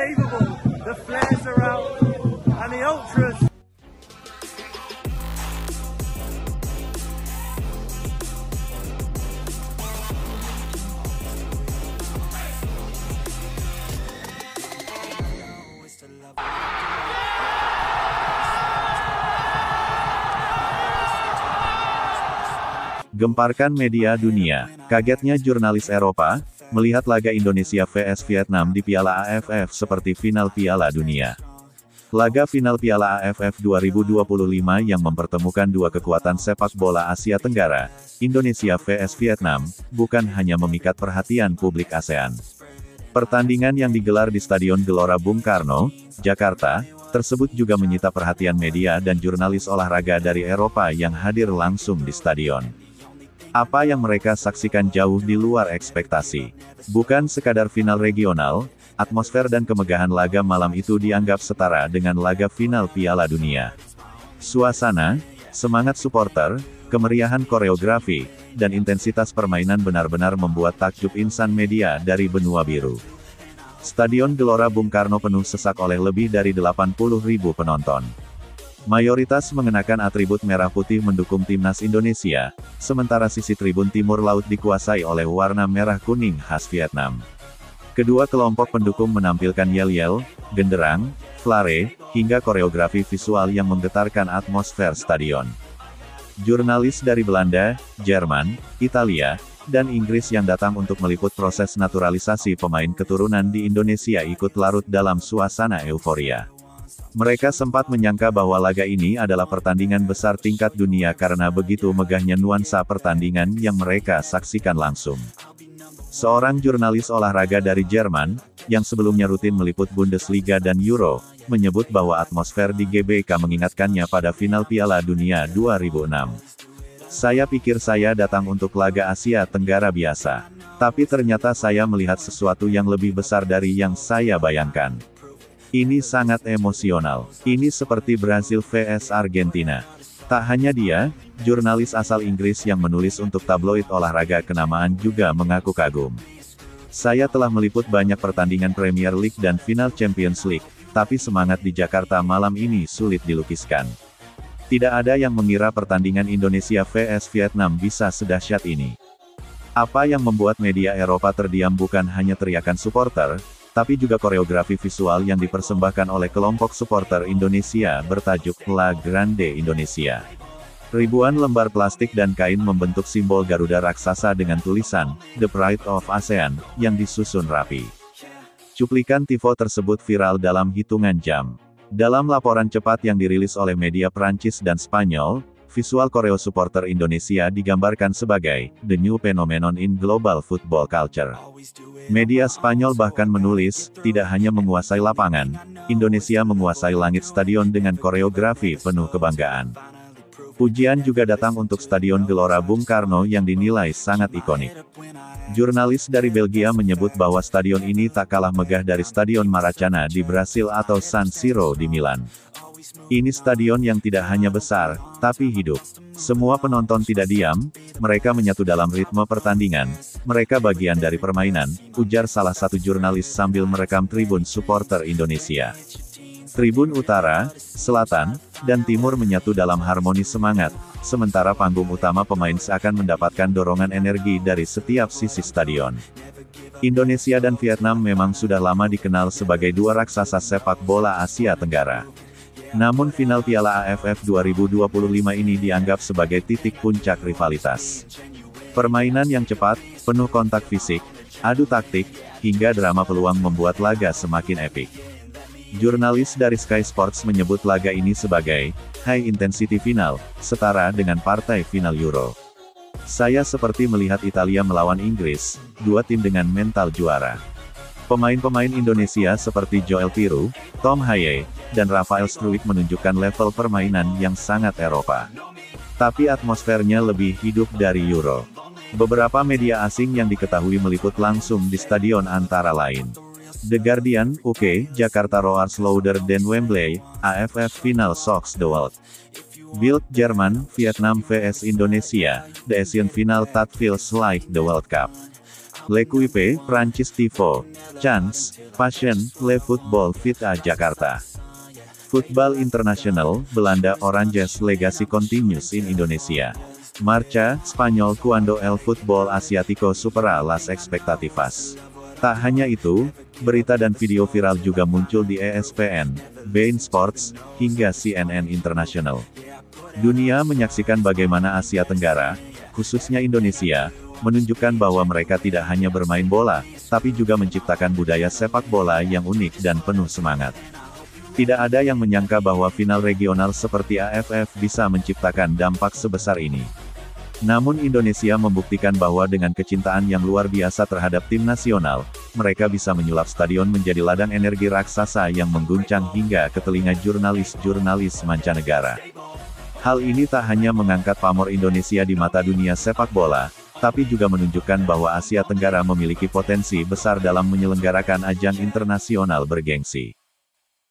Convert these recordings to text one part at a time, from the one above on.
unbelievable. The flares are out and the ultras. Gemparkan media dunia. Kagetnya jurnalis Eropa, melihat laga Indonesia vs Vietnam di Piala AFF seperti final Piala Dunia. Laga final Piala AFF 2025 yang mempertemukan dua kekuatan sepak bola Asia Tenggara, Indonesia vs Vietnam, bukan hanya memikat perhatian publik ASEAN. Pertandingan yang digelar di Stadion Gelora Bung Karno, Jakarta, tersebut juga menyita perhatian media dan jurnalis olahraga dari Eropa yang hadir langsung di stadion. Apa yang mereka saksikan jauh di luar ekspektasi. Bukan sekadar final regional, atmosfer dan kemegahan laga malam itu dianggap setara dengan laga final Piala Dunia. Suasana, semangat supporter, kemeriahan koreografi, dan intensitas permainan benar-benar membuat takjub insan media dari benua biru. Stadion Gelora Bung Karno penuh sesak oleh lebih dari 80.000 penonton. Mayoritas mengenakan atribut merah putih mendukung timnas Indonesia, sementara sisi tribun timur laut dikuasai oleh warna merah kuning khas Vietnam. Kedua kelompok pendukung menampilkan yel-yel, genderang, flare, hingga koreografi visual yang menggetarkan atmosfer stadion. Jurnalis dari Belanda, Jerman, Italia, dan Inggris yang datang untuk meliput proses naturalisasi pemain keturunan di Indonesia ikut larut dalam suasana euforia. Mereka sempat menyangka bahwa laga ini adalah pertandingan besar tingkat dunia karena begitu megahnya nuansa pertandingan yang mereka saksikan langsung. Seorang jurnalis olahraga dari Jerman, yang sebelumnya rutin meliput Bundesliga dan Euro, menyebut bahwa atmosfer di GBK mengingatkannya pada final Piala Dunia 2006. Saya pikir saya datang untuk laga Asia Tenggara biasa. Tapi ternyata saya melihat sesuatu yang lebih besar dari yang saya bayangkan. Ini sangat emosional. Ini seperti Brasil vs Argentina. Tak hanya dia, jurnalis asal Inggris yang menulis untuk tabloid olahraga kenamaan juga mengaku kagum. Saya telah meliput banyak pertandingan Premier League dan final Champions League, tapi semangat di Jakarta malam ini sulit dilukiskan. Tidak ada yang mengira pertandingan Indonesia vs Vietnam bisa sedahsyat ini. Apa yang membuat media Eropa terdiam bukan hanya teriakan supporter, tapi juga koreografi visual yang dipersembahkan oleh kelompok supporter Indonesia bertajuk La Grande Indonesia. Ribuan lembar plastik dan kain membentuk simbol Garuda raksasa dengan tulisan, The Pride of ASEAN, yang disusun rapi. Cuplikan tifo tersebut viral dalam hitungan jam. Dalam laporan cepat yang dirilis oleh media Prancis dan Spanyol, visual koreo supporter Indonesia digambarkan sebagai the new phenomenon in global football culture. Media Spanyol bahkan menulis, tidak hanya menguasai lapangan, Indonesia menguasai langit stadion dengan koreografi penuh kebanggaan. Pujian juga datang untuk Stadion Gelora Bung Karno yang dinilai sangat ikonik. Jurnalis dari Belgia menyebut bahwa stadion ini tak kalah megah dari Stadion Maracana di Brasil atau San Siro di Milan. Ini stadion yang tidak hanya besar, tapi hidup. Semua penonton tidak diam, mereka menyatu dalam ritme pertandingan. Mereka bagian dari permainan, ujar salah satu jurnalis sambil merekam tribun supporter Indonesia. Tribun utara, selatan, dan timur menyatu dalam harmoni semangat, sementara panggung utama pemain seakan mendapatkan dorongan energi dari setiap sisi stadion. Indonesia dan Vietnam memang sudah lama dikenal sebagai dua raksasa sepak bola Asia Tenggara. Namun final Piala AFF 2025 ini dianggap sebagai titik puncak rivalitas. Permainan yang cepat, penuh kontak fisik, adu taktik, hingga drama peluang membuat laga semakin epik. Jurnalis dari Sky Sports menyebut laga ini sebagai high intensity final, setara dengan partai final Euro. Saya seperti melihat Italia melawan Inggris, dua tim dengan mental juara. Pemain-pemain Indonesia seperti Joel Piru, Tom Haye, dan Rafael Struijk menunjukkan level permainan yang sangat Eropa. Tapi atmosfernya lebih hidup dari Euro. Beberapa media asing yang diketahui meliput langsung di stadion antara lain The Guardian, UK, Jakarta Roars louder than Wembley, AFF Final shocks the world. Bild, Jerman, Vietnam vs Indonesia, the Asian final that feels like the World Cup. L'Equipe, Prancis Tifo. Chance, Passion, Le Football Fit a Jakarta. Football International, Belanda Oranges Legacy Continues in Indonesia. Marcha, Spanyol Cuando el Fútbol Asiático supera las expectativas. Tak hanya itu, berita dan video viral juga muncul di ESPN, beIN Sports, hingga CNN International. Dunia menyaksikan bagaimana Asia Tenggara, khususnya Indonesia, menunjukkan bahwa mereka tidak hanya bermain bola, tapi juga menciptakan budaya sepak bola yang unik dan penuh semangat. Tidak ada yang menyangka bahwa final regional seperti AFF bisa menciptakan dampak sebesar ini. Namun Indonesia membuktikan bahwa dengan kecintaan yang luar biasa terhadap tim nasional, mereka bisa menyulap stadion menjadi ladang energi raksasa yang mengguncang hingga ke telinga jurnalis-jurnalis mancanegara. Hal ini tak hanya mengangkat pamor Indonesia di mata dunia sepak bola, tapi juga menunjukkan bahwa Asia Tenggara memiliki potensi besar dalam menyelenggarakan ajang internasional bergengsi.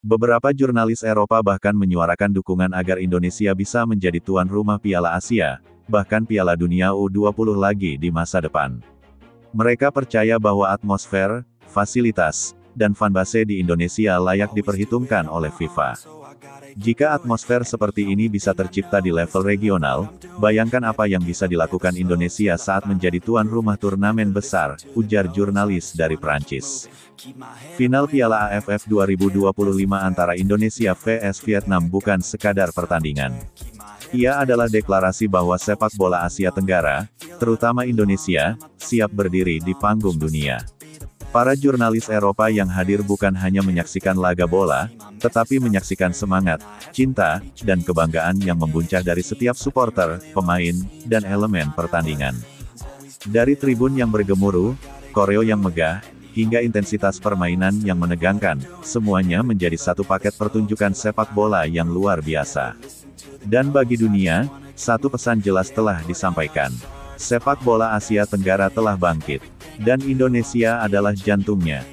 Beberapa jurnalis Eropa bahkan menyuarakan dukungan agar Indonesia bisa menjadi tuan rumah Piala Asia, bahkan Piala Dunia U20 lagi di masa depan. Mereka percaya bahwa atmosfer, fasilitas, dan fanbase di Indonesia layak diperhitungkan oleh FIFA. Jika atmosfer seperti ini bisa tercipta di level regional, bayangkan apa yang bisa dilakukan Indonesia saat menjadi tuan rumah turnamen besar, ujar jurnalis dari Prancis. Final Piala AFF 2025 antara Indonesia vs Vietnam bukan sekadar pertandingan. Ia adalah deklarasi bahwa sepak bola Asia Tenggara, terutama Indonesia, siap berdiri di panggung dunia. Para jurnalis Eropa yang hadir bukan hanya menyaksikan laga bola, tetapi menyaksikan semangat, cinta, dan kebanggaan yang membuncah dari setiap supporter, pemain, dan elemen pertandingan. Dari tribun yang bergemuruh, koreo yang megah, hingga intensitas permainan yang menegangkan, semuanya menjadi satu paket pertunjukan sepak bola yang luar biasa. Dan bagi dunia, satu pesan jelas telah disampaikan. Sepak bola Asia Tenggara telah bangkit, dan Indonesia adalah jantungnya.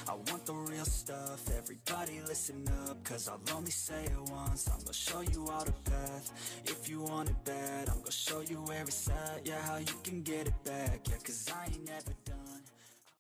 I want the real stuff, everybody listen up, cause I'll only say it once, I'm gonna show you all the path. If you want it bad, I'm gonna show you where it's at, yeah, how you can get it back, yeah, cause I ain't never done.